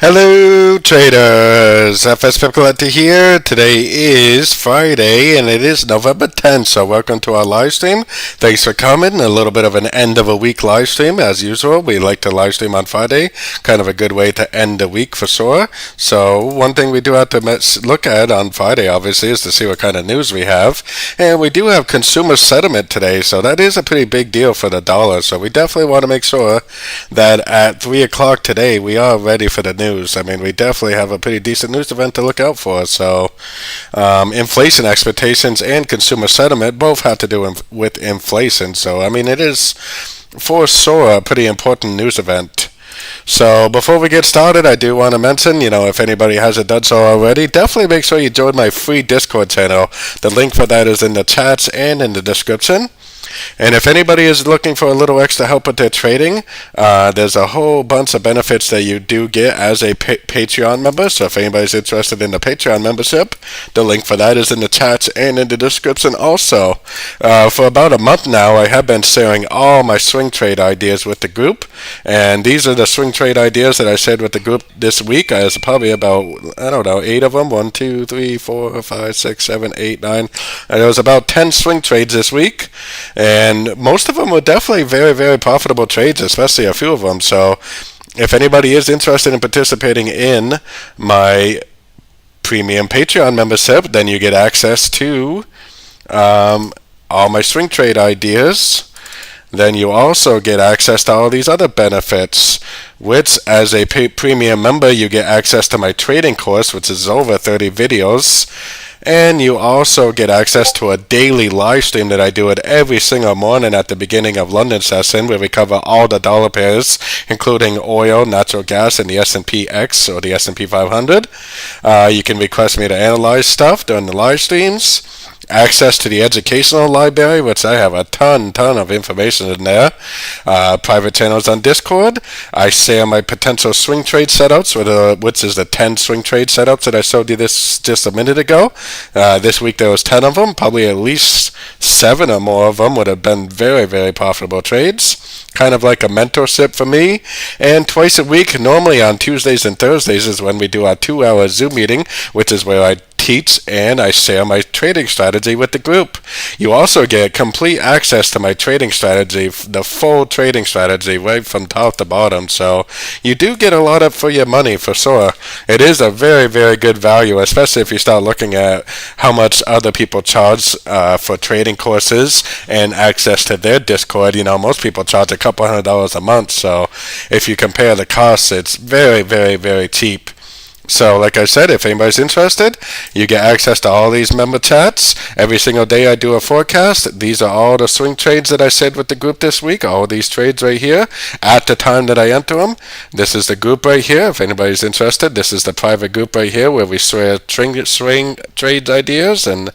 Hello traders, FXPIPCOLLECTOR here. Today is Friday and it is November 10th, so welcome to our live stream. Thanks for coming. A little bit of an end of a week live stream as usual. We like to live stream on Friday, kind of a good way to end the week for sure. So one thing we do have to look at on Friday obviously is to see what kind of news we have. And we do have consumer sentiment today, so that is a pretty big deal for the dollar. So we definitely want to make sure that at 3 o'clock today we are ready for the news. I mean, we definitely have a pretty decent news event to look out for. So, inflation expectations and consumer sentiment both have to do with inflation. So, I mean, it is for sure a pretty important news event. So before we get started, I do want to mention, if anybody hasn't done so already, definitely make sure you join my free Discord channel. The link for that is in the chats and in the description. And if anybody is looking for a little extra help with their trading, there's a whole bunch of benefits that you do get as a Patreon member. So if anybody's interested in the Patreon membership, the link for that is in the chats and in the description also. For about a month now, I have been sharing all my swing trade ideas with the group. And these are the swing trade ideas that I shared with the group this week. There's probably about, 8 of them. 1, 2, 3, 4, 5, 6, 7, 8, 9. And there was about 10 swing trades this week. And most of them were definitely very, very profitable trades, especially a few of them. So if anybody is interested in participating in my premium Patreon membership, then you get access to all my swing trade ideas. Then you also get access to all these other benefits, which as a premium member, you get access to my trading course, which is over 30 videos. And you also get access to a daily live stream that I do at every single morning at the beginning of London session, where we cover all the dollar pairs, including oil, natural gas, and the S&P/X or the S&P 500. You can request me to analyze stuff during the live streams. Access to the educational library, which I have a ton of information in there. Private channels on Discord. I share my potential swing trade setups, which is the 10 swing trade setups that I showed you this just a minute ago. This week there was 10 of them. Probably at least 7 or more of them would have been very, very profitable trades. Kind of like a mentorship for me. And twice a week, normally on Tuesdays and Thursdays, is when we do our 2-hour Zoom meeting, which is where I teach and I share my trading strategy with the group. You also get complete access to my trading strategy, the full trading strategy right from top to bottom. So you do get a lot of for your money for sure. It is a very, very good value, especially if you start looking at how much other people charge for trading courses and access to their Discord. Most people charge a couple $100 a month. So if you compare the costs, it's very, very, very cheap. So like I said, if anybody's interested, you get access to all these member chats. Every single day I do a forecast. These are all the swing trades that I said with the group this week. All these trades right here at the time that I enter them. This is the group right here. If anybody's interested, this is the private group right here where we share swing trades ideas and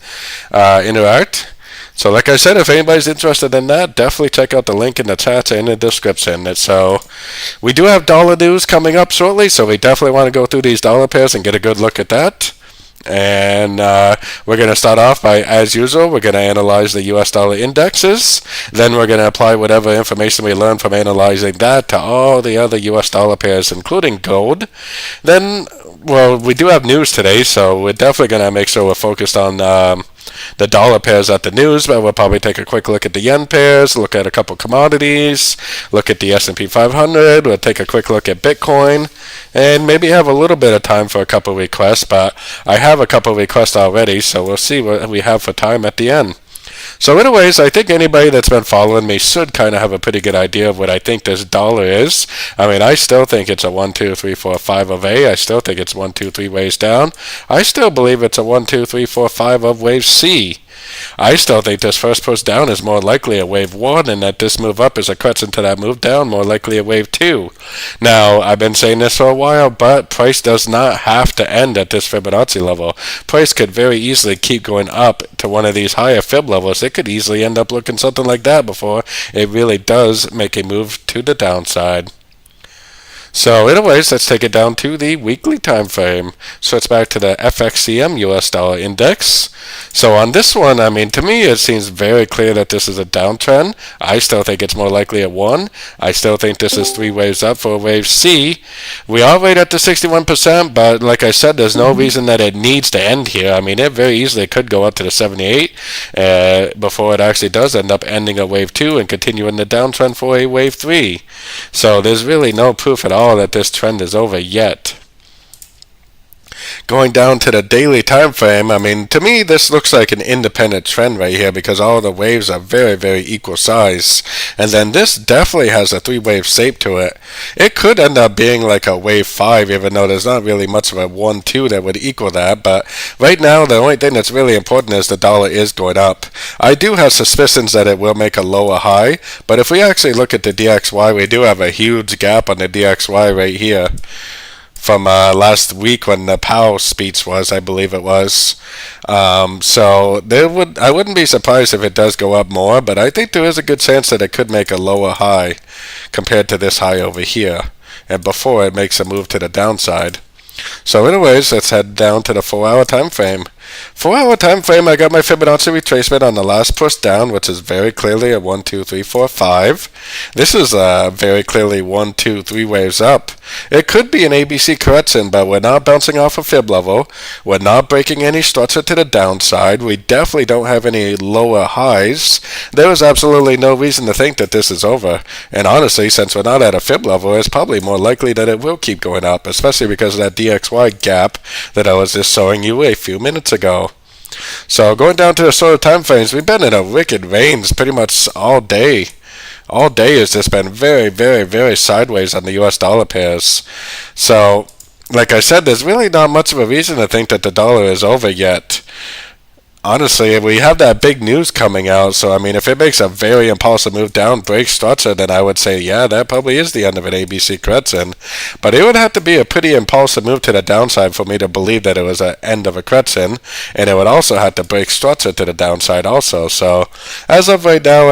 interact. So like I said, if anybody's interested in that, definitely check out the link in the chat and in the description. So we do have dollar news coming up shortly, so we definitely want to go through these dollar pairs and get a good look at that. And we're going to start off by, as usual, we're going to analyze the US dollar indexes. Then we're going to apply whatever information we learned from analyzing that to all the other US dollar pairs, including gold. Then, we do have news today, so we're definitely going to make sure we're focused on the dollar pairs at the news, but we'll probably take a quick look at the yen pairs, look at a couple commodities, look at the S&P 500, we'll take a quick look at Bitcoin, and maybe have a little bit of time for a couple requests, but I have a couple requests already, so we'll see what we have for time at the end. So anyways, I think anybody that's been following me should kind of have a pretty good idea of what I think this dollar is. I mean, I still think it's a 1, 2, 3, 4, 5 of A. I still think it's 1, 2, 3 waves down. I still believe it's a 1, 2, 3, 4, 5 of wave C. I still think this first push down is more likely a wave 1, and that this move up is a correction to that move down, more likely a wave 2. Now, I've been saying this for a while, but price does not have to end at this Fibonacci level. Price could very easily keep going up to one of these higher Fib levels. It could easily end up looking something like that before it really does make a move to the downside. So anyways, let's take it down to the weekly time frame. So it's back to the FXCM US dollar index. So on this one, I mean, to me, it seems very clear that this is a downtrend. I still think it's more likely at 1. I still think this is 3 waves up for wave C. We are right at the 61%, but like I said, there's no reason that it needs to end here. I mean, it very easily could go up to the 78 before it actually does end up ending at wave 2 and continuing the downtrend for a wave 3. So there's really no proof at all that this trend is over yet. Going down to the daily time frame, I mean, to me, this looks like an independent trend right here because all the waves are very, very equal size. And then this definitely has a 3-wave shape to it. It could end up being like a wave 5, even though there's not really much of a 1-2 that would equal that. But right now, the only thing that's really important is the dollar is going up. I do have suspicions that it will make a lower high, but if we actually look at the DXY, we do have a huge gap on the DXY right here from last week when the Powell speech was, I believe it was. So I wouldn't be surprised if it does go up more, but I think there is a good chance that it could make a lower high compared to this high over here, and before it makes a move to the downside. So anyways, let's head down to the 4-hour time frame. 4-hour time frame, I got my Fibonacci retracement on the last push down, which is very clearly a 1, 2, 3, 4, 5. This is very clearly 1, 2, 3 waves up. It could be an ABC correction, but we're not bouncing off a fib level. We're not breaking any structure to the downside. We definitely don't have any lower highs. There is absolutely no reason to think that this is over. And honestly, since we're not at a fib level, it's probably more likely that it will keep going up, especially because of that DXY gap that I was just showing you a few minutes ago. So going down to the sort of time frames, we've been in a wicked range pretty much all day. All day has just been very, very, very sideways on the US dollar pairs. So, like I said, there's really not much of a reason to think that the dollar is over yet. Honestly, we have that big news coming out, so I mean, if it makes a very impulsive move down, breaks structure, then I would say, yeah, that probably is the end of an ABC correction. But it would have to be a pretty impulsive move to the downside for me to believe that it was an end of a correction, and it would also have to break structure to the downside also. So, as of right now,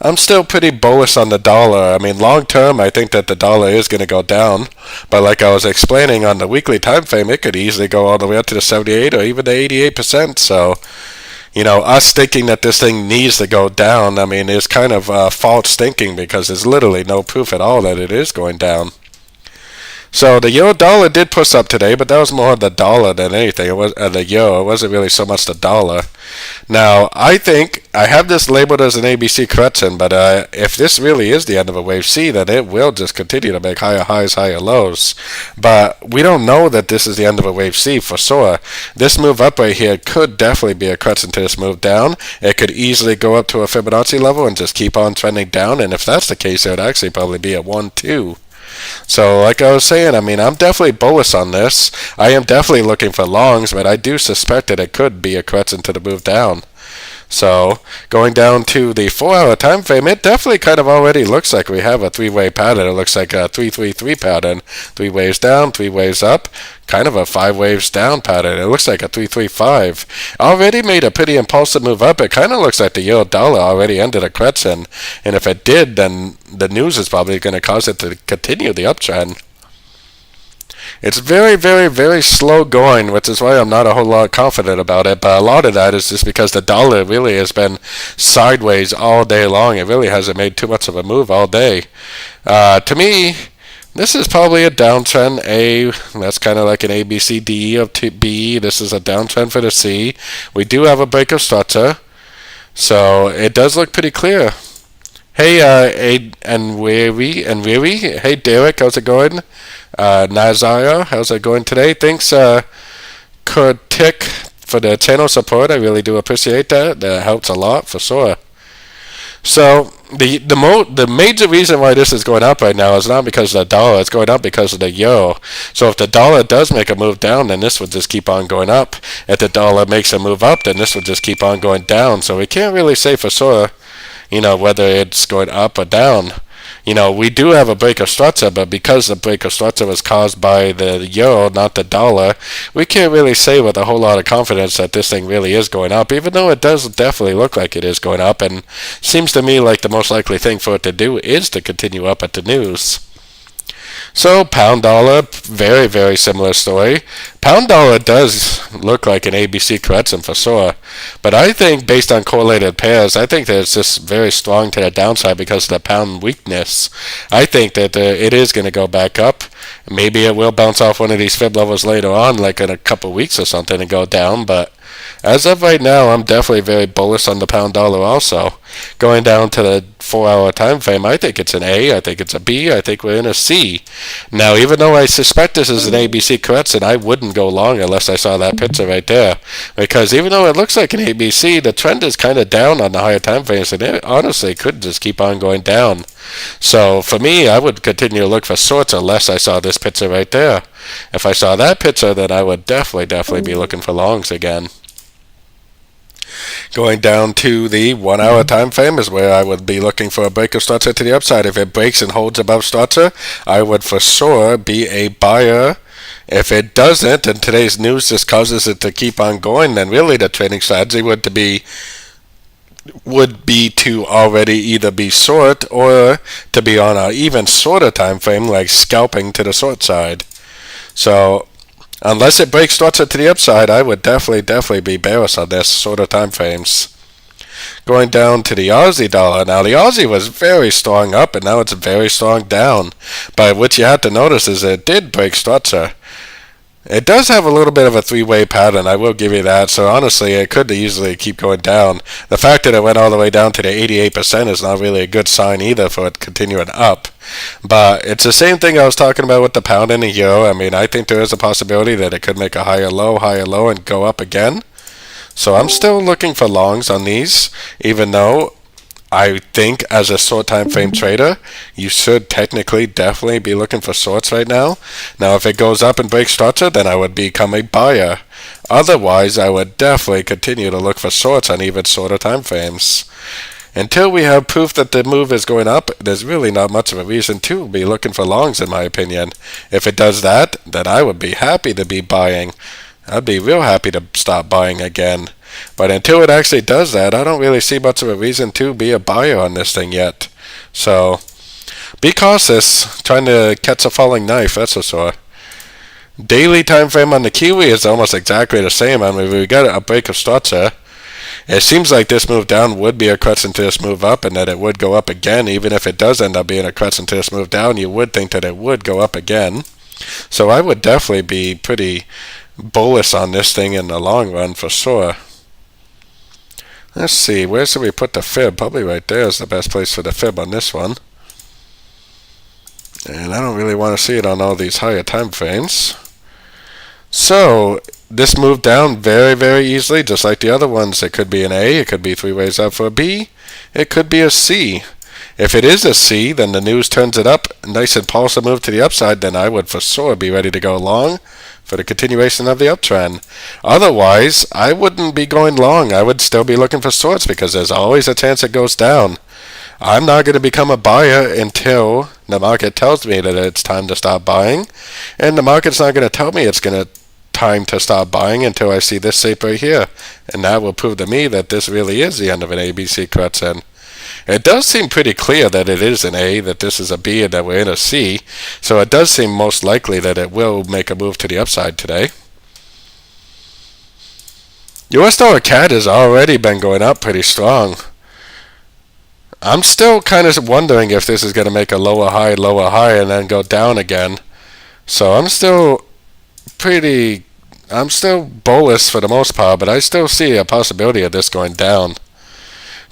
I'm still pretty bullish on the dollar. I mean, long term, I think that the dollar is going to go down. But like I was explaining on the weekly time frame, it could easily go all the way up to the 78 or even the 88%. So, us thinking that this thing needs to go down, I mean, is kind of false thinking because there's literally no proof at all that it is going down. So the euro dollar did push up today, but that was more the dollar than anything. It was the euro. It wasn't really so much the dollar. Now, I think I have this labeled as an ABC correction, but if this really is the end of a wave C, then it will just continue to make higher highs, higher lows. But we don't know that this is the end of a wave C for sure. This move up right here could definitely be a correction to this move down. It could easily go up to a Fibonacci level and just keep on trending down. And if that's the case, it would actually probably be a 1-2. So like I was saying, I mean, I'm definitely bullish on this. I am definitely looking for longs, but I do suspect that it could be a correction to the move down. So going down to the 4-hour time frame, it definitely kind of already looks like we have a 3-way pattern. It looks like a 3-3-3 pattern. 3 waves down, 3 waves up, kind of a 5 waves down pattern. It looks like a 3-3-5. Already made a pretty impulsive move up. It kind of looks like the euro dollar already ended a correction. And if it did, then the news is probably going to cause it to continue the uptrend. It's very, very, very slow going, which is why I'm not a whole lot confident about it. But a lot of that is just because the dollar really has been sideways all day long. It really hasn't made too much of a move all day. To me, this is probably a downtrend. That's kind of like an A, B, C, D, E of B. This is a downtrend for the C. We do have a break of structure. So it does look pretty clear. Hey, and Weary. Hey, Derek, how's it going? Nazara, how's it going today? Thanks, Kurtik, for the channel support. I really do appreciate that. That helps a lot, for sure. So, the major reason why this is going up right now is not because of the dollar. It's going up because of the euro. So, if the dollar does make a move down, then this would just keep on going up. If the dollar makes a move up, then this would just keep on going down. So, we can't really say for sure, whether it's going up or down. We do have a break of structure, but because the break of structure was caused by the euro, not the dollar, we can't really say with a whole lot of confidence that this thing really is going up, even though it does definitely look like it is going up, and seems to me like the most likely thing for it to do is to continue up at the news. So pound dollar, very, very similar story. Pound dollar does look like an ABC correction for sure, but I think based on correlated pairs, I think that it's just very strong to the downside because of the pound weakness. I think that it is going to go back up. Maybe it will bounce off one of these fib levels later on, like in a couple weeks or something, and go down, but as of right now, I'm definitely very bullish on the pound dollar also. Going down to the 4-hour time frame, I think it's an A, I think it's a B, I think we're in a C. Now, even though I suspect this is an ABC correction, I wouldn't go long unless I saw that picture right there. Because even though it looks like an ABC, the trend is kind of down on the higher time frames, and it honestly could just keep on going down. So for me, I would continue to look for shorts unless I saw this picture right there. If I saw that picture, then I would definitely be looking for longs again. Going down to the 1-hour time frame is where I would be looking for a break of structure to the upside. If it breaks and holds above structure, I would for sure be a buyer. If it doesn't, and today's news just causes it to keep on going, then really the trading strategy would be to already either be short or to be on an even shorter time frame, like scalping to the short side. So unless it breaks structure to the upside, I would definitely be bearish on this shorter time frames. Going down to the Aussie dollar. Now the Aussie was very strong up and now it's very strong down. But what you have to notice is it did break structure. It does have a little bit of a three-way pattern, I will give you that, so honestly it could easily keep going down. The fact that it went all the way down to the 88% is not really a good sign either for it continuing up. But it's the same thing I was talking about with the pound and the euro. I mean, I think there is a possibility that it could make a higher low, and go up again. So I'm still looking for longs on these, even though I think as a short time frame trader, you should definitely be looking for shorts right now. Now, if it goes up and breaks structure, then I would become a buyer. Otherwise, I would definitely continue to look for shorts on even shorter time frames. Until we have proof that the move is going up, there's really not much of a reason to be looking for longs, in my opinion. If it does that, then I would be happy to be buying. I'd be real happy to stop buying again. But until it actually does that, I don't really see much of a reason to be a buyer on this thing yet. So be cautious, trying to catch a falling knife, that's for sure. Daily time frame on the Kiwi is almost exactly the same. I mean, we got a break of structure. It seems like this move down would be a correction to this move up, and that it would go up again. Even if it does end up being a correction to this move down, you would think that it would go up again. So I would definitely be pretty bullish on this thing in the long run for sure. Let's see, where should we put the fib? Probably right there is the best place for the fib on this one. And I don't really want to see it on all these higher time frames. So this moved down very easily, just like the other ones. It could be an A, it could be three ways up for a B, it could be a C. If it is a C, then the news turns it up, nice and impulsive move to the upside, then I would for sure be ready to go long for the continuation of the uptrend. Otherwise, I wouldn't be going long. I would still be looking for shorts because there's always a chance it goes down. I'm not going to become a buyer until the market tells me that it's time to stop buying, and the market's not going to tell me it's time to stop buying until I see this shape right here, and that will prove to me that this really is the end of an ABC correction. It does seem pretty clear that it is an A, that this is a B, and that we're in a C, so it does seem most likely that it will make a move to the upside today. US dollar CAD has already been going up pretty strong. I'm still kind of wondering if this is going to make a lower high, and then go down again. So I'm still bullish for the most part, but I still see a possibility of this going down.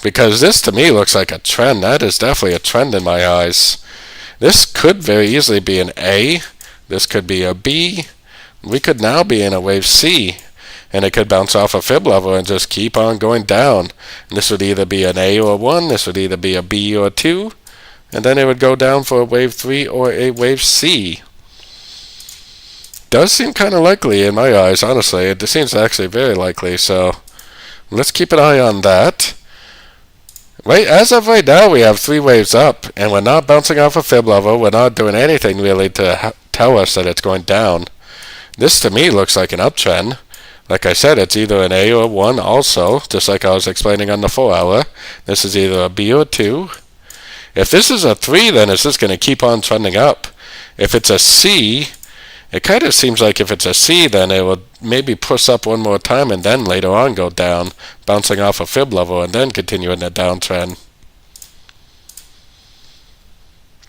Because this to me looks like a trend. That is definitely a trend in my eyes. This could very easily be an A. This could be a B. We could now be in a wave C. And it could bounce off a fib level and just keep on going down. And this would either be an A or 1. This would either be a B or 2. And then it would go down for a wave 3 or a wave C. Does seem kind of likely in my eyes, honestly. It seems actually very likely. So let's keep an eye on that. Right, as of right now, we have 3 waves up, and we're not bouncing off a fib level. We're not doing anything really to tell us that it's going down. This to me looks like an uptrend. Like I said, it's either an A or 1 also, just like I was explaining on the 4-hour. This is either a B or 2. If this is a 3, then it's just going to keep on trending up. if it's a C, it kind of seems like if it's a C, then it will maybe push up one more time and then later on go down, bouncing off a fib level and then continue in the downtrend.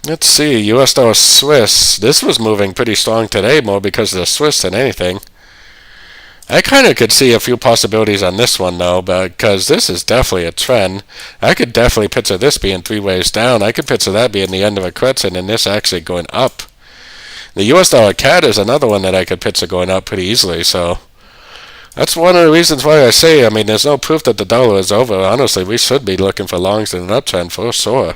Let's see, US dollar Swiss. This was moving pretty strong today, more because of the Swiss than anything. I kind of could see a few possibilities on this one though, because this is definitely a trend. I could definitely picture this being 3 waves down. I could picture that being the end of a crescent and this actually going up. The US dollar CAD is another one that I could picture going up pretty easily, so that's one of the reasons why I say, I mean, there's no proof that the dollar is over. Honestly, we should be looking for longs in an uptrend for sure.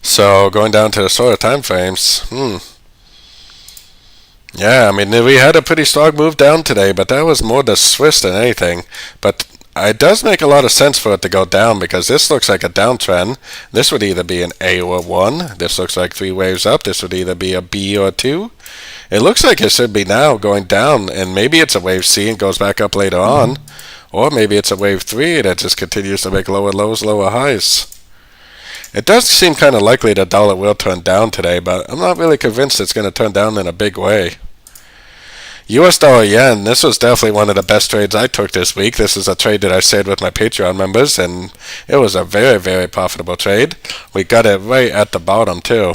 So, going down to the shorter time frames, yeah, I mean, we had a pretty strong move down today, but that was more the Swiss than anything. But it does make a lot of sense for it to go down, because this looks like a downtrend. This would either be an A or 1. This looks like 3 waves up. This would either be a B or 2. It looks like it should be now going down, and maybe it's a wave C and goes back up later on. Or maybe it's a wave 3 and it just continues to make lower lows, lower highs. It does seem kind of likely the dollar will turn down today, but I'm not really convinced it's going to turn down in a big way. US dollar yen, this was definitely one of the best trades I took this week. This is a trade that I shared with my Patreon members, and it was a very, very profitable trade. We got it right at the bottom too.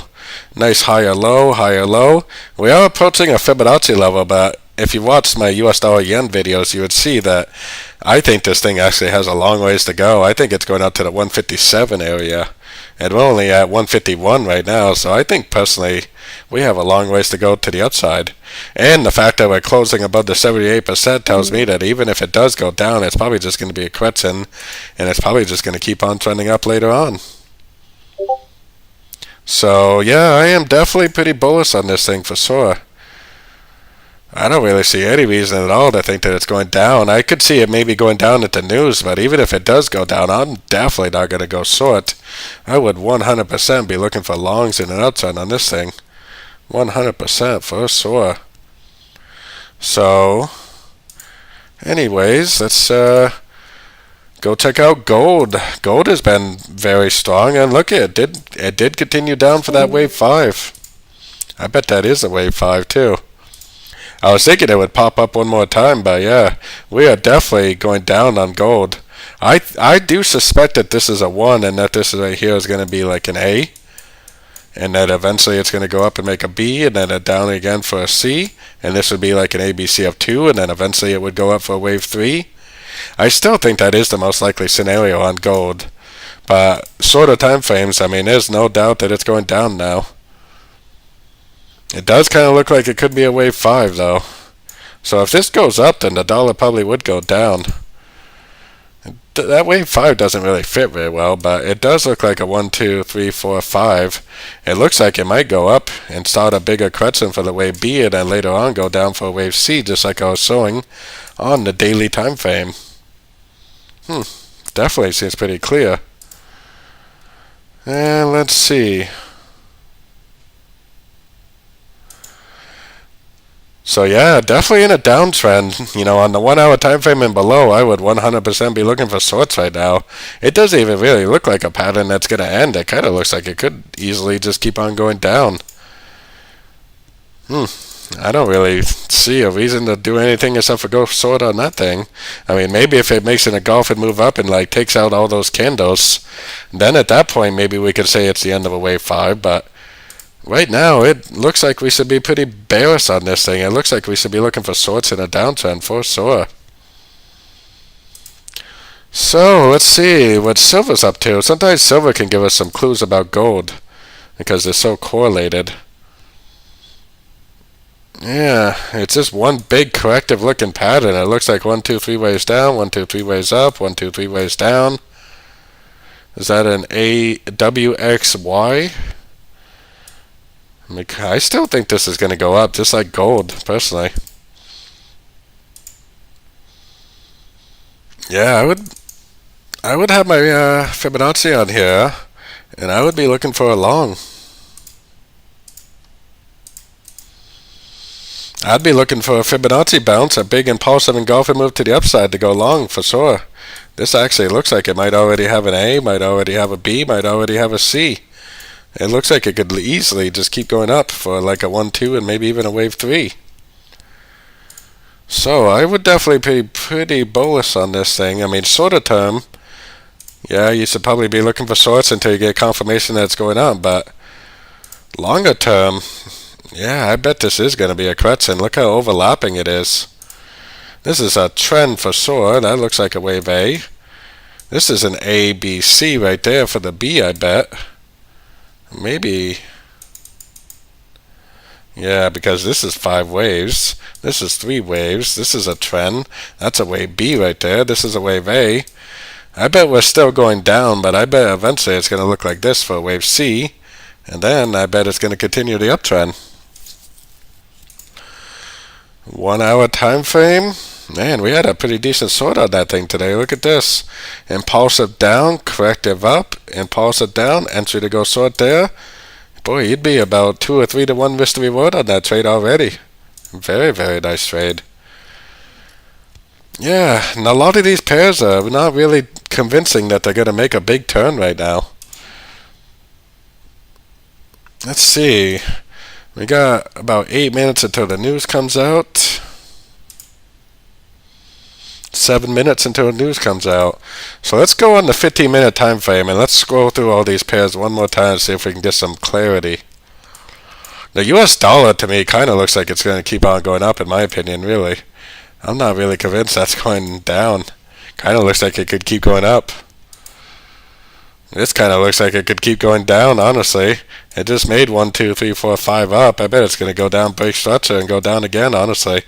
Nice higher low, higher low. We are approaching a Fibonacci level, but if you watched my US dollar yen videos, you would see that I think this thing actually has a long ways to go. I think it's going out to the 157 area. And we're only at 151 right now, so I think personally we have a long ways to go to the upside. And the fact that we're closing above the 78% tells me that even if it does go down, it's probably just going to be a crescent, and it's probably just going to keep on trending up later on. So yeah, I am definitely pretty bullish on this thing for sure. I don't really see any reason at all to think that it's going down. I could see it maybe going down at the news, but even if it does go down, I'm definitely not going to go short. I would 100% be looking for longs in an uptrend on this thing. 100% for sure. So, anyways, let's go check out gold. Gold has been very strong, and look, it did continue down for that wave 5. I bet that is a wave 5 too. I was thinking it would pop up one more time, but yeah, we are definitely going down on gold. I do suspect that this is a 1 and that this right here is going to be like an A, and that eventually it's going to go up and make a B, and then a down again for a C, and this would be like an ABC of 2, and then eventually it would go up for a wave 3. I still think that is the most likely scenario on gold, but shorter time frames, I mean, there's no doubt that it's going down now. It does kind of look like it could be a wave 5 though. So if this goes up, then the dollar probably would go down. That wave 5 doesn't really fit very well, but it does look like a 1, 2, 3, 4, 5. It looks like it might go up and start a bigger crescent for the wave B, and then later on go down for a wave C, just like I was showing on the daily time frame. Definitely seems pretty clear. And let's see. So yeah, definitely in a downtrend. You know, on the 1 hour time frame and below, I would 100% be looking for shorts right now. It doesn't even really look like a pattern that's going to end. It kind of looks like it could easily just keep on going down. I don't really see a reason to do anything except for go short on that thing. I mean, maybe if it makes an engulfing move up and like takes out all those candles, then at that point maybe we could say it's the end of a wave 5, but right now, it looks like we should be pretty bearish on this thing. It looks like we should be looking for shorts in a downtrend for sure. So, let's see what silver's up to. Sometimes silver can give us some clues about gold because they're so correlated. Yeah, it's just one big corrective looking pattern. It looks like 1, 2, 3 waves down, 1, 2, 3 waves up, 1, 2, 3 waves down. Is that an AWXY? I still think this is going to go up, just like gold, personally. Yeah, I would have my Fibonacci on here, and I would be looking for a long. I'd be looking for a Fibonacci bounce, a big impulsive engulfing move to the upside to go long for sure. This actually looks like it might already have an A, might already have a B, might already have a C. It looks like it could easily just keep going up for like a 1-2 and maybe even a wave 3. So I would definitely be pretty bullish on this thing. I mean, shorter term, yeah, you should probably be looking for shorts until you get confirmation that it's going up. But longer term, yeah, I bet this is going to be a correction. Look how overlapping it is. This is a trend for sure. That looks like a wave A. This is an A, B, C right there for the B, I bet. Maybe. Yeah, because this is 5 waves. This is 3 waves. This is a trend. That's a wave B right there. This is a wave A. I bet we're still going down, but I bet eventually it's going to look like this for wave C. And then I bet it's going to continue the uptrend. 1 hour time frame. Man, we had a pretty decent short on that thing today. Look at this. Impulsive down, corrective up, impulsive down, entry to go short there. Boy, you'd be about 2 or 3 to 1 risk to reward on that trade already. Very, very nice trade. Yeah, and a lot of these pairs are not really convincing that they're going to make a big turn right now. Let's see. We got about 8 minutes until the news comes out. 7 minutes until the news comes out. So let's go on the 15-minute time frame and let's scroll through all these pairs one more time and see if we can get some clarity. The US dollar to me kind of looks like it's going to keep on going up in my opinion, really. I'm not really convinced that's going down. Kind of looks like it could keep going up. This kind of looks like it could keep going down, honestly. It just made 1, 2, 3, 4, 5 up. I bet it's going to go down, break structure, and go down again, honestly.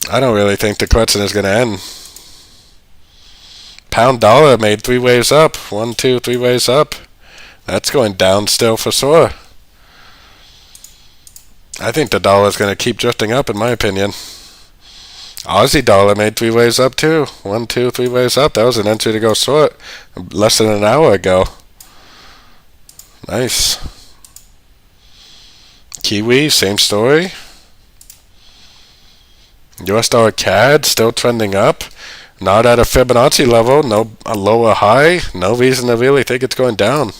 I don't really think the correction is going to end. Pound dollar made 3 waves up. 1, 2, 3 waves up. That's going down still for sure. I think the dollar is going to keep drifting up in my opinion. Aussie dollar made 3 waves up too. 1, 2, 3 waves up. That was an entry to go short less than an hour ago. Nice. Kiwi, same story. US dollar CAD still trending up. Not at a Fibonacci level. No, a lower high. No reason to really think it's going down.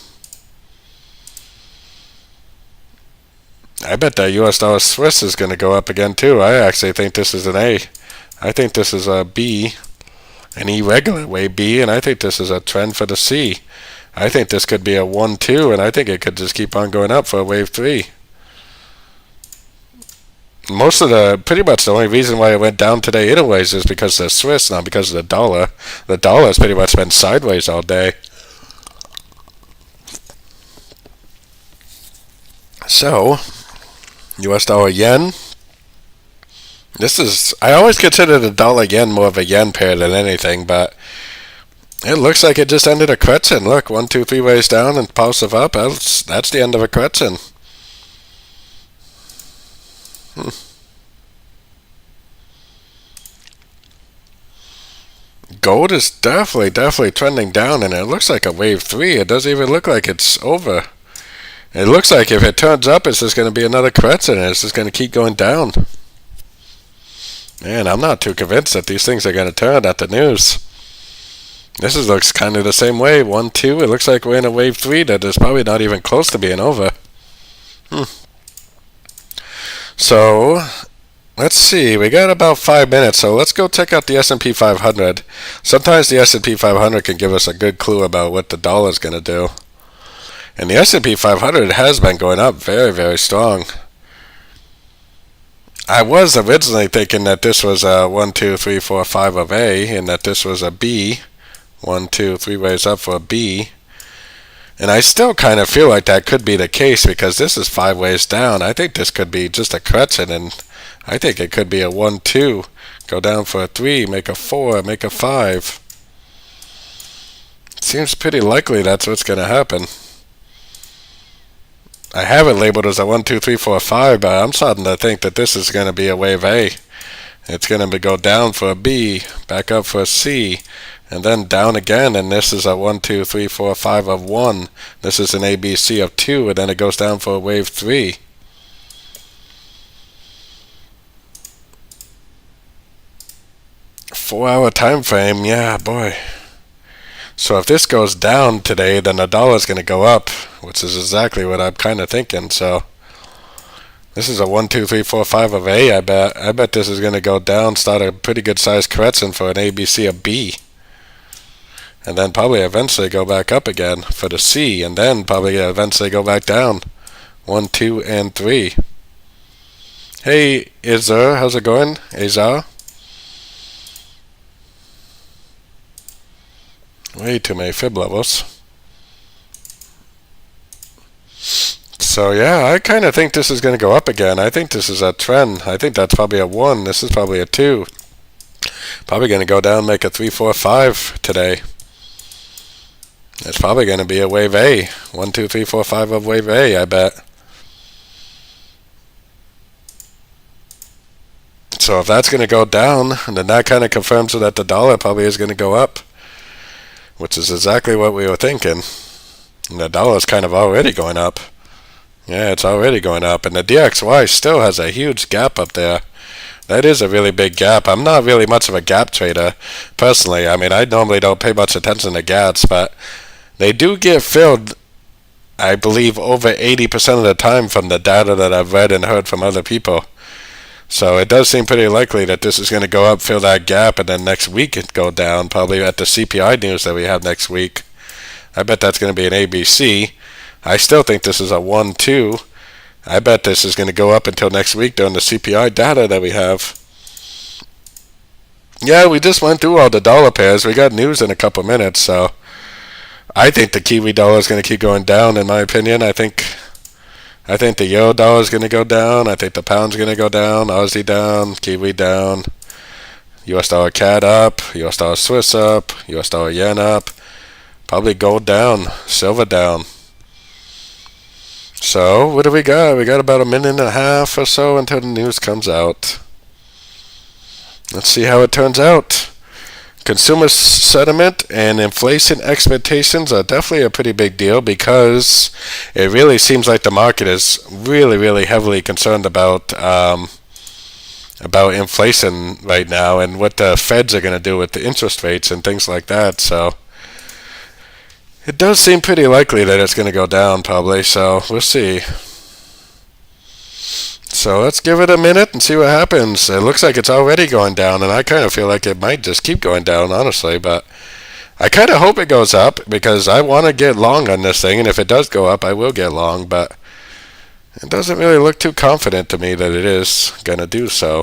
I bet that US dollar Swiss is going to go up again too. I actually think this is an A. I think this is a B, an irregular wave B, and I think this is a trend for the C. I think this could be a 1-2, and I think it could just keep on going up for a wave 3. Pretty much the only reason why it went down today anyways is because of the Swiss, not because of the dollar. The dollar has pretty much been sideways all day. So, US dollar yen. I always consider the dollar yen more of a yen pair than anything, but it looks like it just ended a correction. Look, 1, 2, 3 ways down and impulsive up. That's the end of a correction. Gold is definitely trending down, and it looks like a wave 3. It doesn't even look like it's over. It looks like if it turns up, it's just going to be another correction, and it's just going to keep going down. Man, I'm not too convinced that these things are going to turn at the news. This looks kind of the same way. 1, 2. It looks like we're in a wave 3 that is probably not even close to being over. So, let's see. We got about 5 minutes, so let's go check out the S&P 500. Sometimes the S&P 500 can give us a good clue about what the dollar is going to do. And the S&P 500 has been going up very, very strong. I was originally thinking that this was a 1, 2, 3, 4, 5 of A, and that this was a B. 1, 2, 3 ways up for a B. And I still kind of feel like that could be the case because this is 5 ways down. I think this could be just a correction, and I think it could be a 1, 2, go down for a 3, make a 4, make a 5. Seems pretty likely that's what's going to happen. I have it labeled as a 1, 2, 3, 4, 5, but I'm starting to think that this is going to be a wave A. It's going to go down for a B, back up for a C, and then down again, and this is a 1, 2, 3, 4, 5 of 1. This is an ABC of 2, and then it goes down for a wave 3. Four-hour time frame, yeah, boy. So if this goes down today, then the dollar is going to go up, which is exactly what I'm kind of thinking. So this is a 1, 2, 3, 4, 5 of A, I bet. I bet this is going to go down, start a pretty good sized correction for an A, B, C, a B. And then probably eventually go back up again for the C, and then probably eventually go back down. 1, 2, and 3. Hey, Izar, how's it going? Izar? Way too many fib levels. So yeah, I kind of think this is going to go up again. I think this is a trend. I think that's probably a 1. This is probably a 2. Probably going to go down, make a 3, 4, 5 today. It's probably going to be a wave A. 1, 2, 3, 4, 5 of wave A, I bet. So if that's going to go down, then that kind of confirms that the dollar probably is going to go up, which is exactly what we were thinking. And the dollar is kind of already going up. Yeah, it's already going up. And the DXY still has a huge gap up there. That is a really big gap. I'm not really much of a gap trader, personally. I mean, I normally don't pay much attention to gaps, but they do get filled, I believe, over 80% of the time from the data that I've read and heard from other people. So it does seem pretty likely that this is going to go up, fill that gap, and then next week it go down, probably at the CPI news that we have next week. I bet that's going to be an ABC. I still think this is a 1, 2. I bet this is going to go up until next week during the CPI data that we have. Yeah, we just went through all the dollar pairs. We got news in a couple minutes, so I think the Kiwi dollar is going to keep going down, in my opinion. I think the euro dollar is going to go down. I think the pound's going to go down. Aussie down. Kiwi down. US dollar CAD up. US dollar Swiss up. US dollar yen up. Probably gold down. Silver down. So, what do we got? We got about a minute and a half or so until the news comes out. Let's see how it turns out. Consumer sentiment and inflation expectations are definitely a pretty big deal because it really seems like the market is really, really heavily concerned about inflation right now and what the Feds are going to do with the interest rates and things like that. So it does seem pretty likely that it's going to go down probably. So we'll see. So let's give it a minute and see what happens. It looks like it's already going down, and I kind of feel like it might just keep going down, honestly. But I kind of hope it goes up because I want to get long on this thing, and if it does go up, I will get long. But it doesn't really look too confident to me that it is going to do so.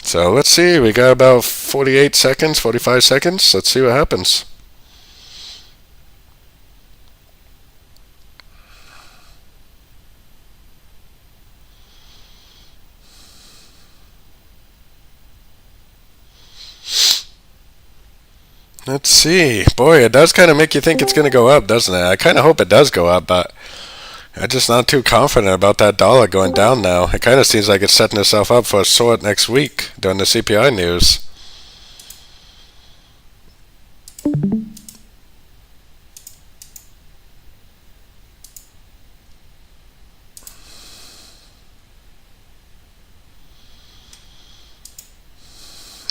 So let's see. We got about 48 seconds, 45 seconds. Let's see what happens. Let's see. Boy, it does kind of make you think it's going to go up, doesn't it? I kind of hope it does go up, but I'm just not too confident about that dollar going down now. It kind of seems like it's setting itself up for a short next week during the CPI news.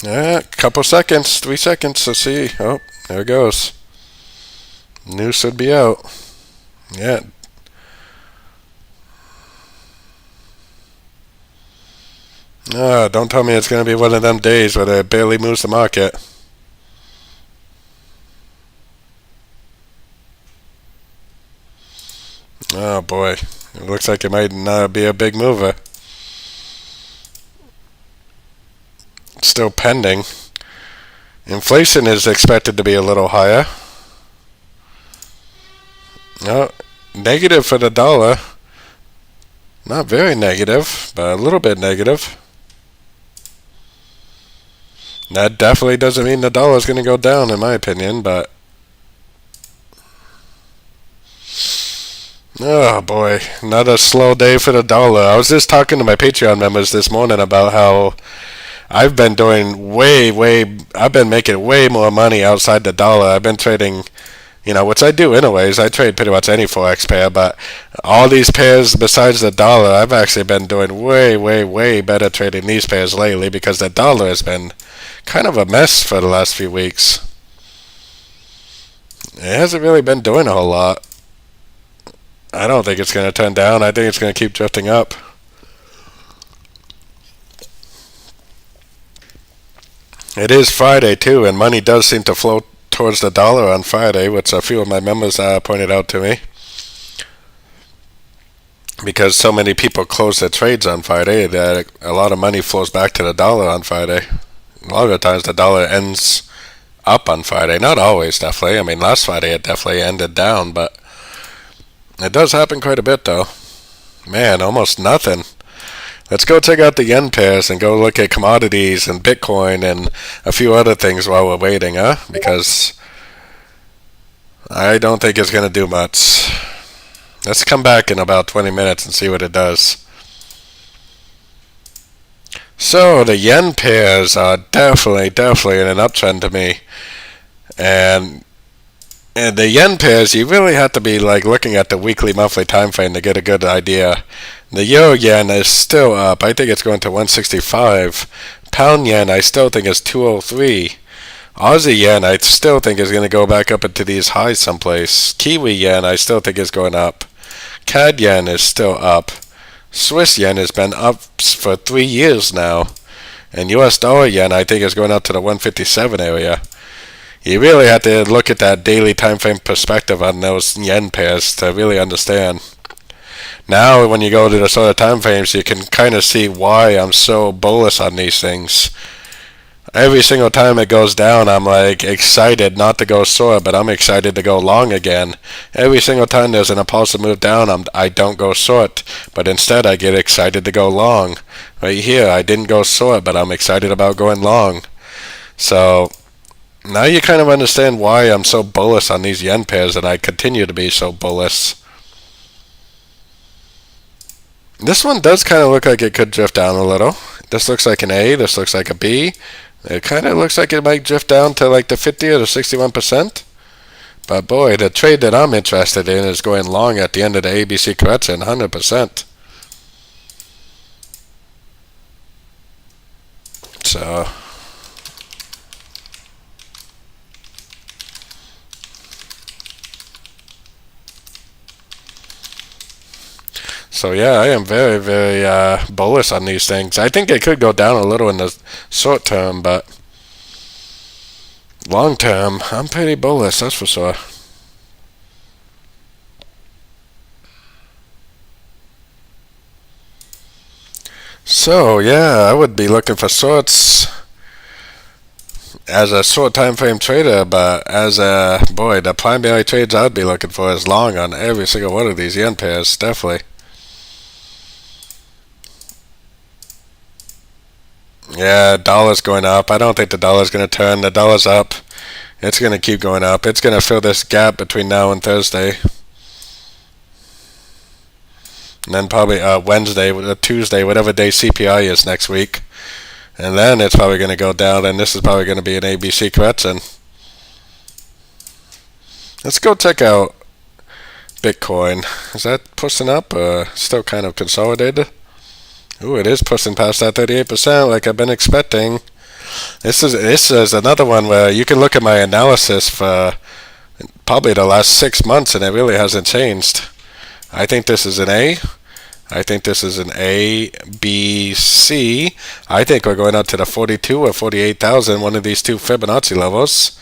Yeah, couple seconds, 3 seconds. Let's see. Oh, there it goes. News should be out. Yeah. Don't tell me it's going to be one of them days where it barely moves the market. Oh boy. It looks like it might not be a big mover. Still pending. Inflation is expected to be a little higher. No, negative for the dollar. Not very negative, but a little bit negative. That definitely doesn't mean the dollar is going to go down, in my opinion, but oh boy, another slow day for the dollar. I was just talking to my Patreon members this morning about how I've been doing I've been making way more money outside the dollar. I've been trading, which I do anyways. I trade pretty much any Forex pair, but all these pairs besides the dollar, I've actually been doing way better trading these pairs lately because the dollar has been kind of a mess for the last few weeks. It hasn't really been doing a whole lot. I don't think it's going to turn down. I think it's going to keep drifting up. It is Friday too, and money does seem to flow towards the dollar on Friday, which a few of my members pointed out to me. Because so many people close their trades on Friday, that a lot of money flows back to the dollar on Friday. A lot of the times the dollar ends up on Friday. Not always, definitely. I mean, last Friday it definitely ended down, but it does happen quite a bit, though. Man, almost nothing. Let's go check out the yen pairs and go look at commodities and Bitcoin and a few other things while we're waiting, huh? Because I don't think it's going to do much. Let's come back in about 20 minutes and see what it does. So the yen pairs are definitely in an uptrend to me. And the yen pairs, you really have to be like looking at the weekly, monthly time frame to get a good idea. The euro yen is still up. I think it's going to 165. Pound yen, I still think is 203. Aussie yen, I still think is going to go back up into these highs someplace. Kiwi yen, I still think is going up. CAD yen is still up. Swiss yen has been up for 3 years now. And US dollar yen, I think, is going up to the 157 area. You really have to look at that daily time frame perspective on those yen pairs to really understand. Now, when you go to the sort of time frames, you can kind of see why I'm so bullish on these things. Every single time it goes down, I'm like excited not to go short, but I'm excited to go long again. Every single time there's an impulsive move down, I don't go short, but instead I get excited to go long. Right here, I didn't go short, but I'm excited about going long. So now you kind of understand why I'm so bullish on these yen pairs, and I continue to be so bullish. This one does kind of look like it could drift down a little. This looks like an A, this looks like a B. It kind of looks like it might drift down to like the 50 or the 61%. But boy, the trade that I'm interested in is going long at the end of the ABC correction, 100%. So yeah, I am very bullish on these things. I think it could go down a little in the short term, but long term, I'm pretty bullish, that's for sure. So yeah, I would be looking for shorts as a short time frame trader, but as the primary trades I'd be looking for is long on every single one of these yen pairs, definitely. Yeah, dollar's going up. I don't think the dollar's going to turn. The dollar's up. It's going to keep going up. It's going to fill this gap between now and Thursday. And then probably Wednesday, Tuesday, whatever day CPI is next week. And then it's probably going to go down, and this is probably going to be an ABC correction. Let's go check out Bitcoin. Is that pushing up or still kind of consolidated? Ooh, it is pushing past that 38% like I've been expecting. This is another one where you can look at my analysis for probably the last 6 months and it really hasn't changed. I think this is an A. I think this is an A, B, C. I think we're going up to the 42 or 48,000, one of these two Fibonacci levels.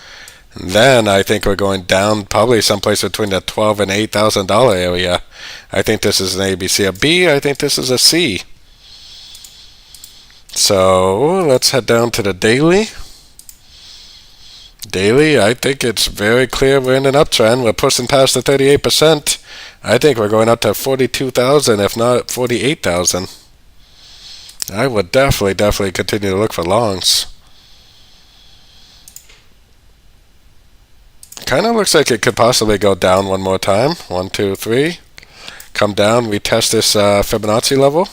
And then I think we're going down probably someplace between the $12,000 and $8,000 area. I think this is an A, B, C, a B. I think this is a C. So let's head down to the daily. Daily, I think it's very clear we're in an uptrend. We're pushing past the 38%. I think we're going up to 42,000, if not 48,000. I would definitely continue to look for longs. Kind of looks like it could possibly go down one more time. 1, 2, 3. Come down, we test this Fibonacci level,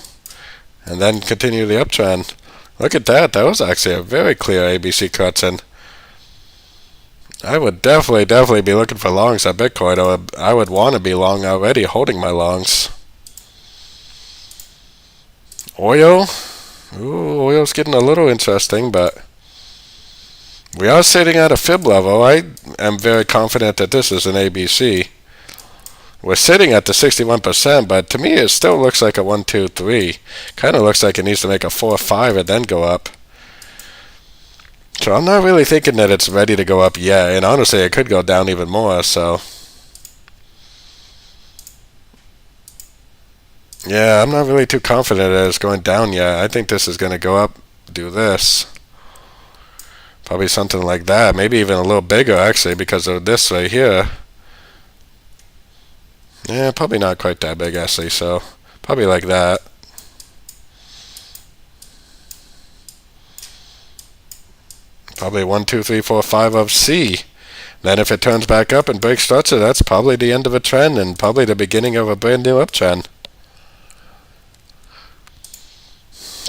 and then continue the uptrend. Look at that. That was actually a very clear ABC correction. I would definitely be looking for longs at Bitcoin. I would want to be long already, holding my longs. Oil. Ooh, oil's getting a little interesting, but We are sitting at a fib level. I am very confident that this is an ABC. We're sitting at the 61%, but to me it still looks like a 1, 2, 3. Kind of looks like it needs to make a 4, 5 and then go up. So I'm not really thinking that it's ready to go up yet, and honestly it could go down even more, so. Yeah, I'm not really too confident that it's going down yet. I think this is going to go up, do this. Probably something like that, maybe even a little bigger actually because of this right here. Yeah, probably not quite that big actually, so probably like that. Probably 1, 2, 3, 4, 5 of C. Then if it turns back up and breaks structure, that's probably the end of a trend and probably the beginning of a brand new uptrend.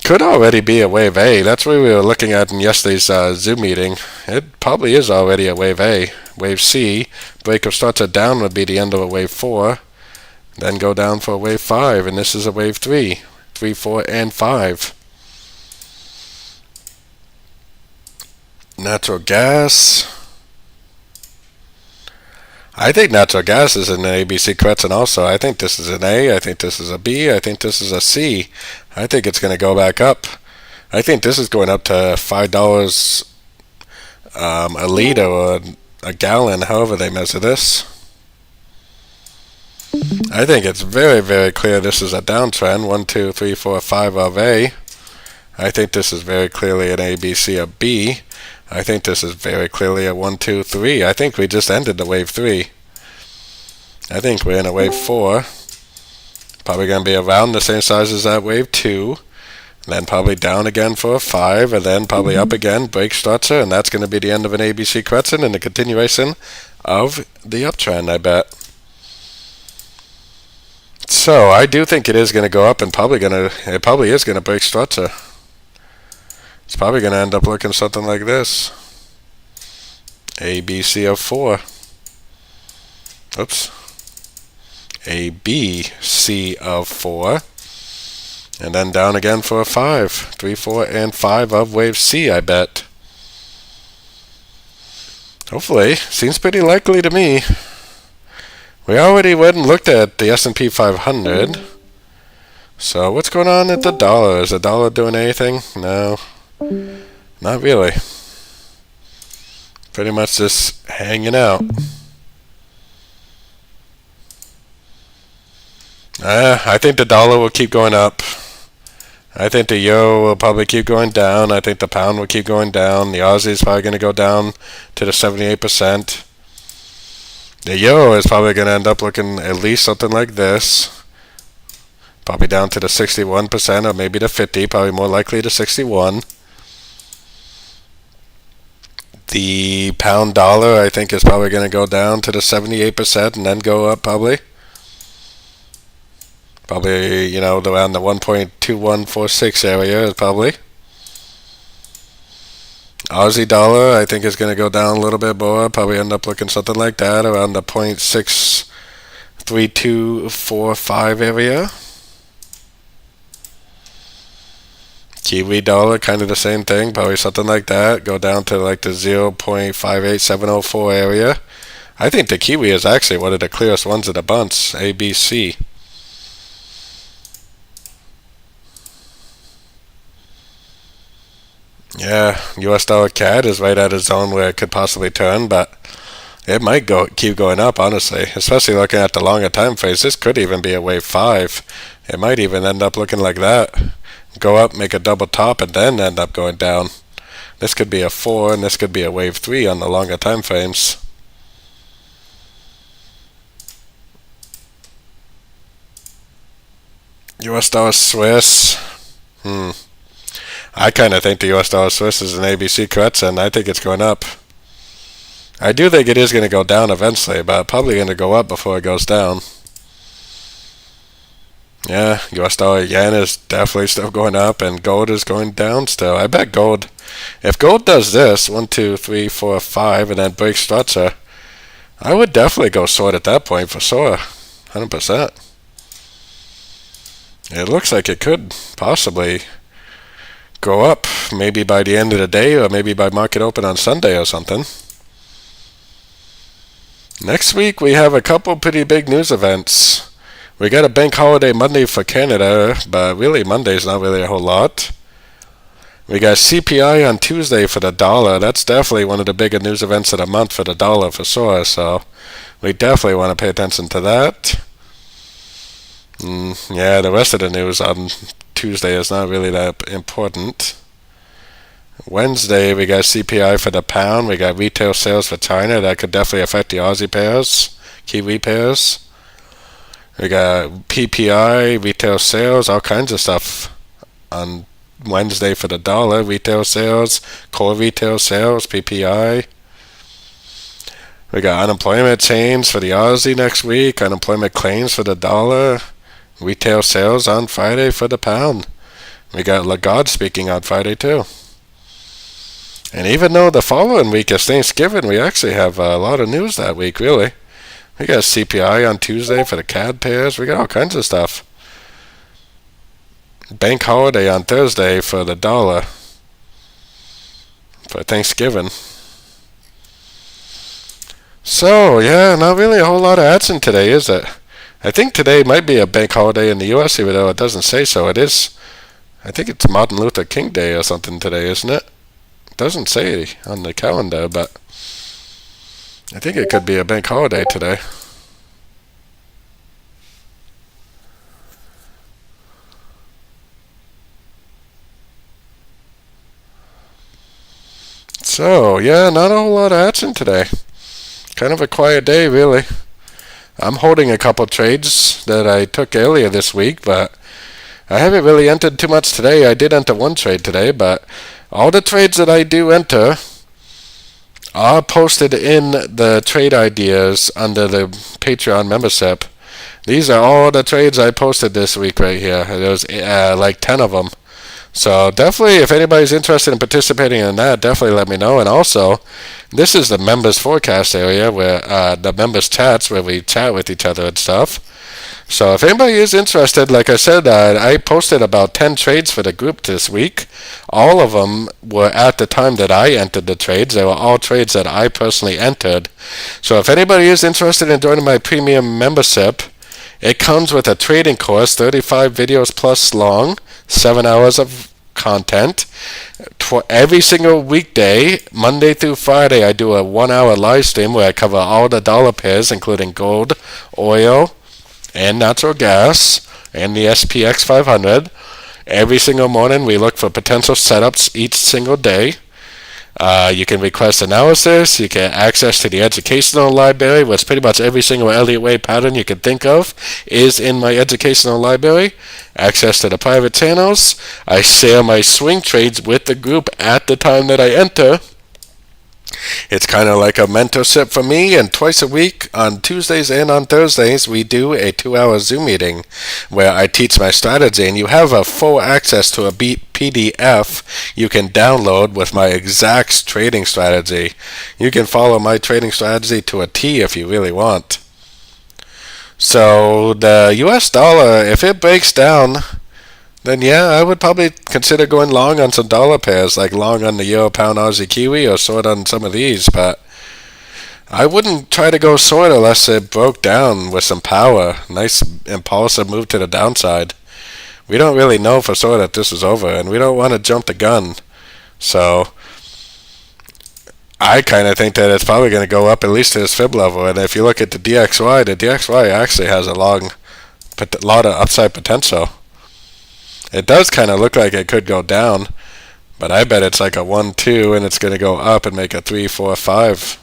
Could already be a wave A. That's what we were looking at in yesterday's Zoom meeting. It probably is already a wave A. Wave C, break of structure down would be the end of a wave 4. Then go down for a wave 5, and this is a wave 3. 3, 4, and 5. Natural gas. I think natural gas is an ABC correction also. I think this is an A. I think this is a B. I think this is a C. I think it's going to go back up. I think this is going up to $5 a liter or a gallon, however they measure this. I think it's very, very clear this is a downtrend. 1, 2, 3, 4, 5 of A. I think this is very clearly an A, B, C, a B. I think this is very clearly a 1, 2, 3. I think we just ended the wave 3. I think we're in a wave 4. Probably going to be around the same size as that wave 2. Then probably down again for a 5. And then probably up again, break structure. And that's going to be the end of an ABC correction and the continuation of the uptrend, I bet. So I do think it is going to go up and it probably is going to break structure. It's probably going to end up looking something like this. A, B, C of 4. Oops. A, B, C of 4. And then down again for a 5. 3, 4, and 5 of wave C, I bet. Hopefully. Seems pretty likely to me. We already went and looked at the S&P 500. So what's going on at the dollar? Is the dollar doing anything? No. Not really. Pretty much just hanging out. I think the dollar will keep going up. I think the euro will probably keep going down. I think the pound will keep going down. The Aussie is probably going to go down to the 78%. The euro is probably going to end up looking at least something like this. Probably down to the 61% or maybe the 50, probably more likely to 61. The pound dollar, I think, is probably going to go down to the 78% and then go up probably. Probably, you know, around the 1.2146 area is probably. Aussie dollar, I think, is going to go down a little bit more. Probably end up looking something like that, around the 0.63245 area. Kiwi dollar, kind of the same thing, probably something like that. Go down to like the 0.58704 area. I think the Kiwi is actually one of the clearest ones of the bunch, ABC. Yeah, US dollar CAD is right at a zone where it could possibly turn, but it might keep going up, honestly. Especially looking at the longer time frames, this could even be a wave 5. It might even end up looking like that. Go up, make a double top, and then end up going down. This could be a 4, and this could be a wave 3 on the longer time frames. US dollar Swiss. I kind of think the US dollar Swiss is an ABC correction. I think it's going up. I do think it is going to go down eventually, but probably going to go up before it goes down. Yeah, US dollar yen is definitely still going up, and gold is going down still. I bet gold, if gold does this, 1, 2, 3, 4, 5, and then breaks structure, I would definitely go short at that point for sure. 100%. It looks like it could possibly go up, maybe by the end of the day or maybe by market open on Sunday or something. Next week we have a couple pretty big news events. We got a bank holiday Monday for Canada, but really Monday's not really a whole lot. We got CPI on Tuesday for the dollar. That's definitely one of the bigger news events of the month for the dollar for sure, so we definitely want to pay attention to that. Yeah, the rest of the news on Tuesday is not really that important. Wednesday, we got CPI for the pound. We got retail sales for China. That could definitely affect the Aussie pairs, Kiwi pairs. We got PPI, retail sales, all kinds of stuff on Wednesday for the dollar. Retail sales, core retail sales, PPI. We got unemployment change for the Aussie next week. Unemployment claims for the dollar. Retail sales on Friday for the pound. We got Lagarde speaking on Friday too. And even though the following week is Thanksgiving, we actually have a lot of news that week, really. We got CPI on Tuesday for the CAD pairs. We got all kinds of stuff. Bank holiday on Thursday for the dollar for Thanksgiving. So, yeah, not really a whole lot of action today, is it? I think today might be a bank holiday in the U.S., even though it doesn't say so. It is. I think it's Martin Luther King Day or something today, isn't it? It doesn't say on the calendar, but I think it could be a bank holiday today. So, yeah, not a whole lot of action today. Kind of a quiet day, really. I'm holding a couple trades that I took earlier this week, but I haven't really entered too much today. I did enter one trade today, but all the trades that I do enter are posted in the trade ideas under the Patreon membership. These are all the trades I posted this week right here. There's like 10 of them. So definitely, if anybody's interested in participating in that, definitely let me know. And also, this is the members forecast area where the members chats, where we chat with each other and stuff. So if anybody is interested, like I said, I posted about 10 trades for the group this week. All of them were at the time that I entered the trades. They were all trades that I personally entered. So if anybody is interested in joining my premium membership, it comes with a trading course, 35 videos plus long, 7 hours of content. Every single weekday, Monday through Friday, I do a 1 hour live stream where I cover all the dollar pairs, including gold, oil, and natural gas, and the SPX 500. Every single morning, we look for potential setups each single day. You can request analysis. You can access to the educational library, which pretty much every single Elliott Wave pattern you can think of is in my educational library. Access to the private channels. I share my swing trades with the group at the time that I enter. It's kind of like a mentorship for me, and twice a week on Tuesdays and on Thursdays we do a 2-hour Zoom meeting where I teach my strategy, and you have a full access to a PDF you can download with my exact trading strategy. You can follow my trading strategy to a T if you really want. So the US dollar, if it breaks down, then yeah, I would probably consider going long on some dollar pairs, like long on the Euro, Pound, Aussie, Kiwi, or short on some of these, but I wouldn't try to go short unless it broke down with some power. Nice impulsive move to the downside. We don't really know for sure that this is over, and we don't want to jump the gun. So I kind of think that it's probably going to go up at least to this fib level, and if you look at the DXY actually has a lot of upside potential. It does kind of look like it could go down, but I bet it's like a 1-2 and it's going to go up and make a 3-4-5.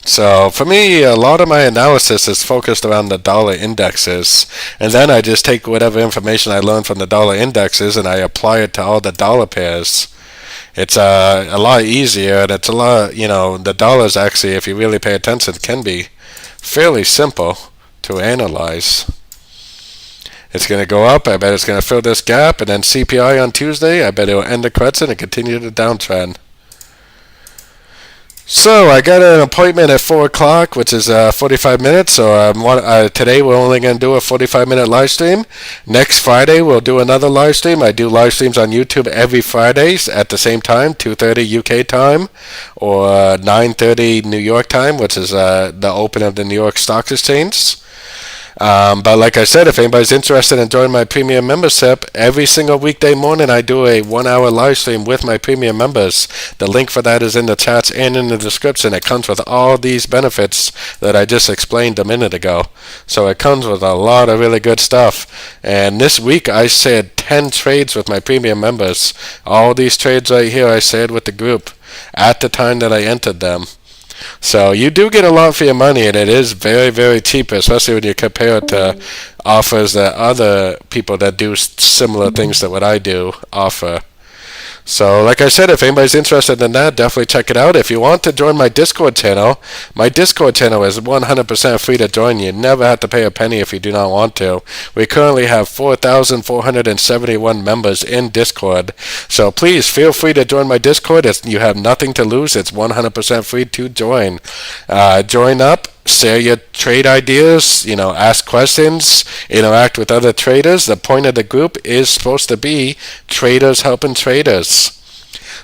So for me, a lot of my analysis is focused around the dollar indexes, and then I just take whatever information I learned from the dollar indexes and I apply it to all the dollar pairs. It's a lot easier, and it's a lot, the dollars actually, if you really pay attention, can be fairly simple to analyze. It's going to go up. I bet it's going to fill this gap, and then CPI on Tuesday, I bet it will end the crescent and continue the downtrend. So I got an appointment at 4 o'clock, which is 45 minutes. So today we're only going to do a 45-minute live stream. Next Friday we'll do another live stream. I do live streams on YouTube every Fridays at the same time, 2:30 UK time, or 9:30 New York time, which is the open of the New York Stock Exchange. But like I said, if anybody's interested in joining my premium membership, every single weekday morning I do a 1-hour live stream with my premium members. The link for that is in the chats and in the description. It comes with all these benefits that I just explained a minute ago. So it comes with a lot of really good stuff. And this week I shared 10 trades with my premium members. All these trades right here I shared with the group at the time that I entered them. So you do get a lot for your money, and it is very, very cheap, especially when you compare it to offers that other people that do similar things to what I do offer. So like I said, if anybody's interested in that, definitely check it out. If you want to join my Discord channel is 100% free to join. You never have to pay a penny if you do not want to. We currently have 4,471 members in Discord. So please feel free to join my Discord. You have nothing to lose. It's 100% free to join. Join up. Share your trade ideas, ask questions, interact with other traders. The point of the group is supposed to be traders helping traders.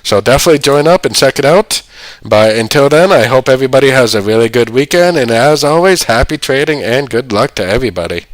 So definitely join up and check it out. But until then, I hope everybody has a really good weekend. And as always, happy trading and good luck to everybody.